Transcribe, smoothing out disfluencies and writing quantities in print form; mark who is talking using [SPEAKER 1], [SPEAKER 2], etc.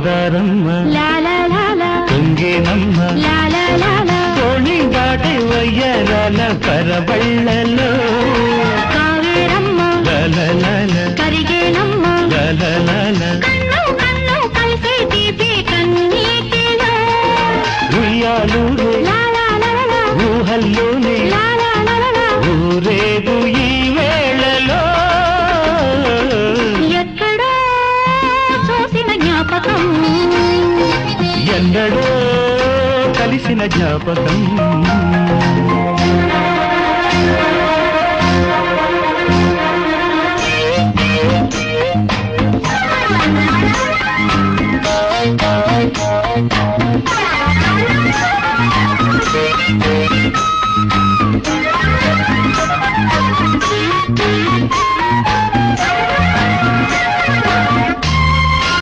[SPEAKER 1] గోదారమ్మ పొంగేనమ్మ తోణి దాటి వయ్యారాల పరబళ్ళలో
[SPEAKER 2] కరిగేనమ్మ కన్ను కన్ను కలిసే తీపి కన్నీటిలో
[SPEAKER 1] ఉయ్యాలూరే ఊహల్లోనే ఊరేగు ఈ వేళలో
[SPEAKER 2] ఎక్కడో చూసిన జ్ఞాపకం
[SPEAKER 1] ఎన్నడో కలిసిన జ్ఞాపకం